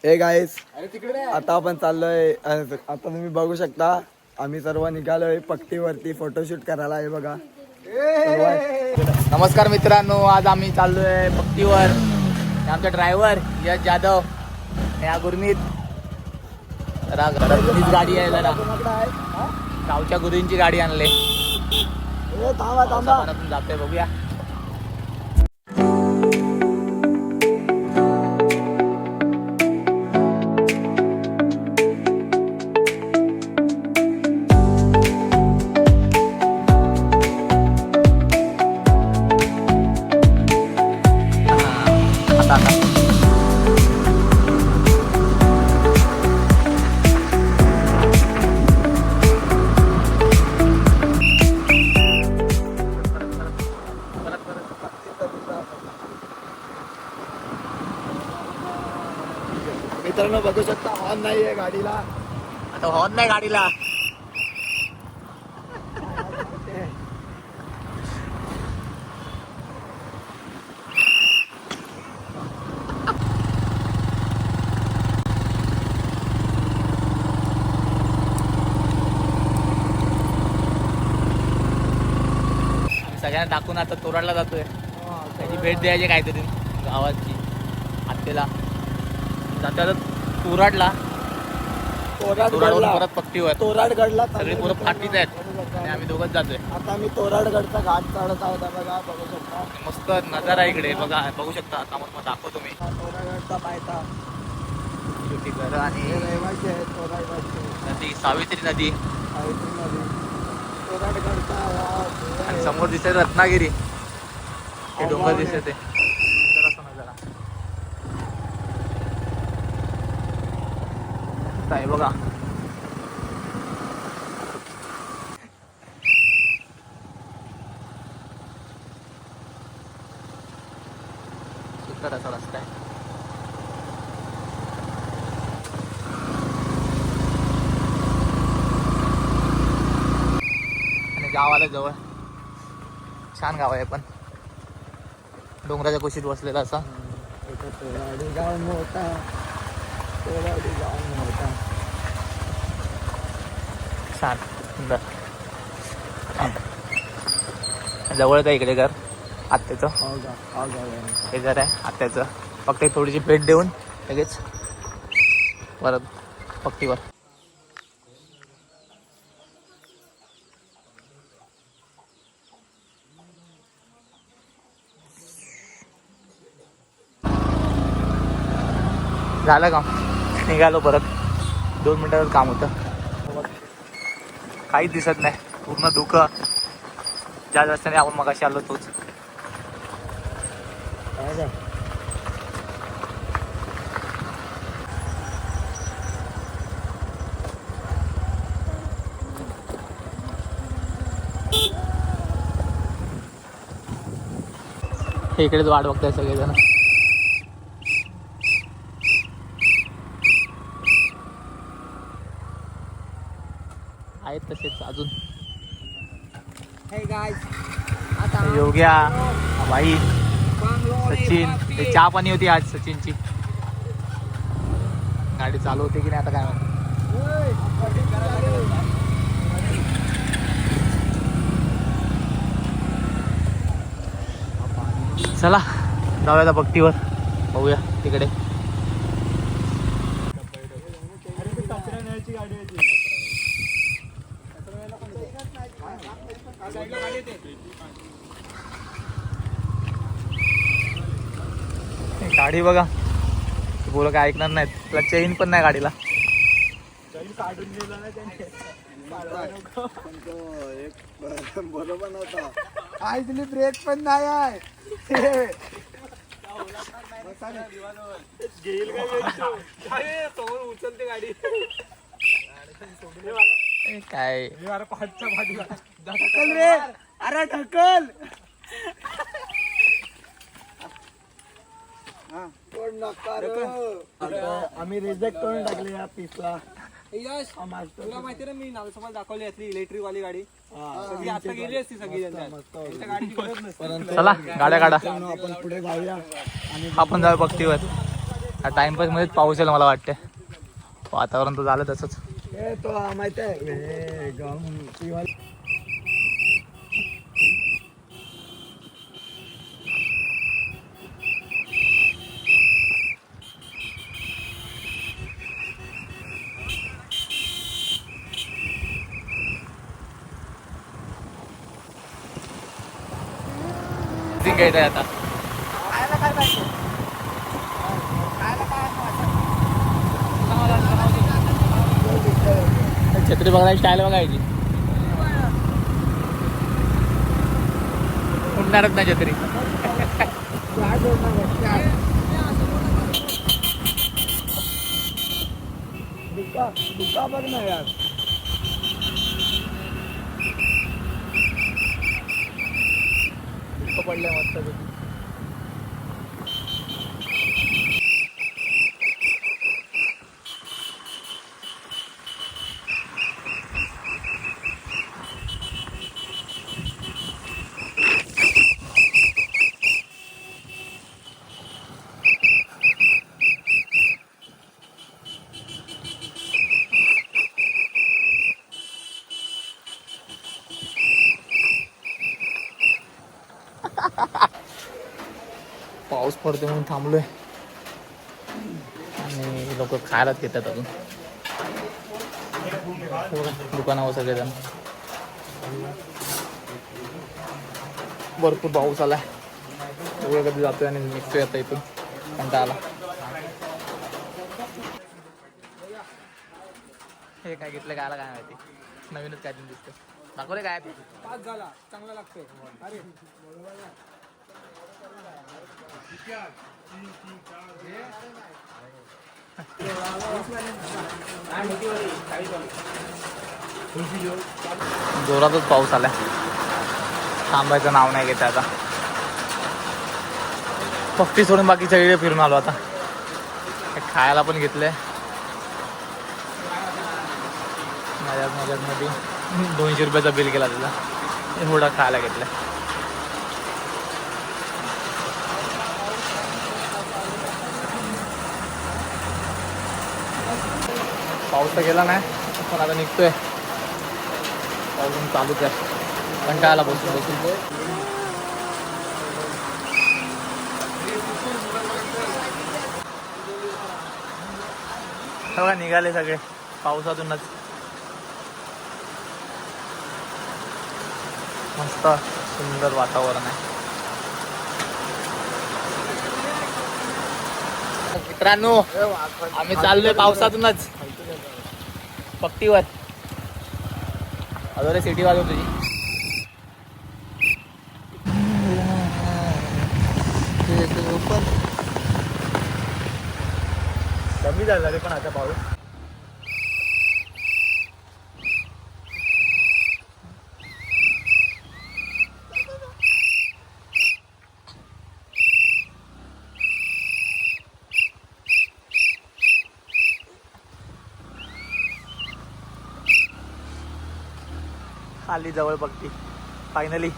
Hey guys, आता आपण चाललोय. आता तुम्ही बघू शकता आम्ही सर्व निघालोय पट्टीवरती फोटोशूट करायला. हे बघा. नमस्कार मित्रांनो, आज आम्ही चाललोय पट्टीवर. आमचा ड्रायव्हर यश जाधव, या गुरमीत गाडी आहे. जरा गावच्या गुरुंची गाडी आणले. जातोय, बघूया. मित्रांनो बघू शकता हॉर्न नाहीये गाडीला. आता हॉर्न नाही गाडीला. सगळ्यांना दाखवून आता तोराडला जातोय. त्याची भेट द्यायची काहीतरी गावाची आत्तेला. जाता तोराडला परत पट्टीवर. तोराडगडला सगळी पोरं फाटीच आहेत आणि आम्ही दोघंच जातोय. आता आम्ही तोराडगडचा घाट चढत आहोत. बघा, बघू शकता मस्त नजारा इकडे. बघा, बघू शकता. आता मग दाखवतो मी. तोराडगडचा पायथा. छोटी घरं आणि रहिवासी आहेत तोराडगडचे. नदी, सावित्री नदी. सावित्री नदी. तोराडगडचा आणि समोर दिसते रत्नागिरी. ते डोंगर दिसते ते. नजारा आहे बघा. सुंदर असा रस्ता आहे. आणि गाव आलं जवळ. छान गाव आहे, पण डोंगराच्या कुशीत बसलेला असा. तोराडी गाव मोठा. तोराडी गाव मोठा. छान सुंदर. जवळच आहे इकडे घर आत्याचं. हे घर आहे आत्याचं. फक्त थोडीशी भेट देऊन लगेच परत पट्टीवर. झालं काम, निघालो परत. 2 मिनिटाचं काम होतं. काहीच दिसत नाही, पूर्ण धुकं. ज्या रस्त्याने आपण मगाशी आलो तोच. इकडेच वाट बघताय सगळेजण. आहेत तसेच अजून. योग्या, भाई, सचिन. ते चहा पाणी होती आज सचिनची. गाडी चालू होती की नाही आता काय माहिती. चला जाऊया आता पट्टीवर. बघूया तिकडे. गाडी बघा, बोल काय ऐकणार नाहीत. तुला चेन पण नाही गाडीला. बरोबर नव्हता. आई तुला ब्रेक पण नाही आहे. उचलते गाडी काय. ढकल रे, अरे ढकल. आम्ही रिजेक्ट करून टाकले या पीसला. यश तुला माहिती ना मी नालसोबत दाखवली असली इलेक्ट्रिक वाली गाडी. सगळी आता गेली असती सगळी त्यांच्या गाडीची गरज नसते. चला गाड्या काढा, आपण पुढे जाऊया आणि आपण जाऊ पट्टीवर. टाइमपास मध्येच पाऊस येईल मला वाटते. वातावरण तर झालं तसंच. ए तो माहिती आहे हे गम किंवा घ्यायचं आहे आता. छत्री बघायची स्टाईल बघायची. उडणारच नाही छत्री. दुका बघ ना यार. पडले मस्त. पाऊस पडतो म्हणून थांबलोय आणि लोक खायलाच घेतात अजून. दुकानावर सगळेजण. भरपूर पाऊस आलाय. एवढं कधी जातोय आणि निघतोय आता इथून. कंटाळा आला. हे काय घेतलं काय काय माहिती. नवीनच काय दिसतं. दाखवले काय ते. पाच झाला चांगला लागतोय. अरे जोरातच पाऊस आलाय. थांबायचं नाव नाही घेत आता. पक्षी सोडून बाकी सगळे फिरून आलो आता. खायला पण घेतलंय. माझ्यामध्ये 200 रुपयाचा बिल केला त्याला. एवढा खायला घेतलाय. पाऊस तर गेला नाही पण आता निघतोय. पाऊस चालूच आहे. कंटाळा बसून बसून. निघाले सगळे पावसातूनच. मस्त सुंदर वातावरण आहे. मित्रांनो आम्ही चाललोय पावसातूनच पट्टीवर. अजून सिटी वाजव तुझी. कमी झाला रे पण आता पाऊस. खाली जवळ बघती फायनली.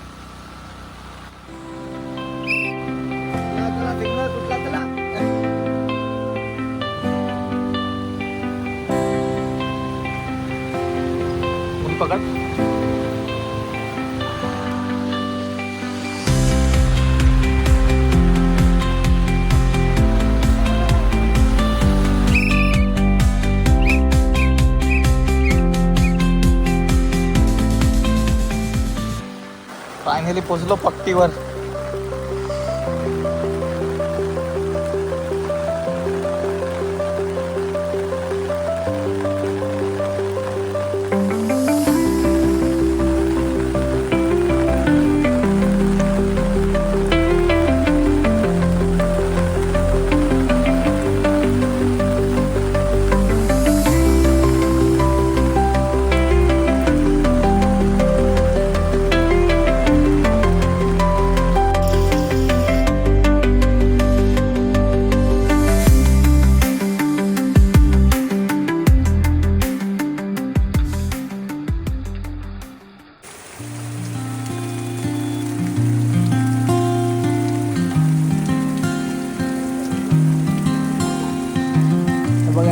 पकड. फायनली पोहोचलो पट्टीवर.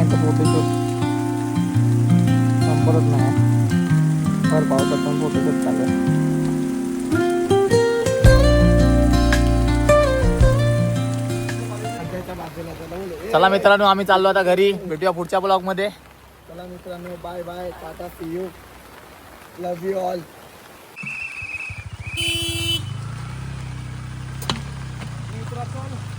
पावसाचं फोटोशूट संपतच नाही. भर पावसात पण फोटोशूट चालू आहे. चला मित्रांनो, आम्ही चाललो आता घरी. भेटूया पुढच्या ब्लॉग मध्ये. चला मित्रांनो, bye bye, tata, see you, love you all. मित्रांनो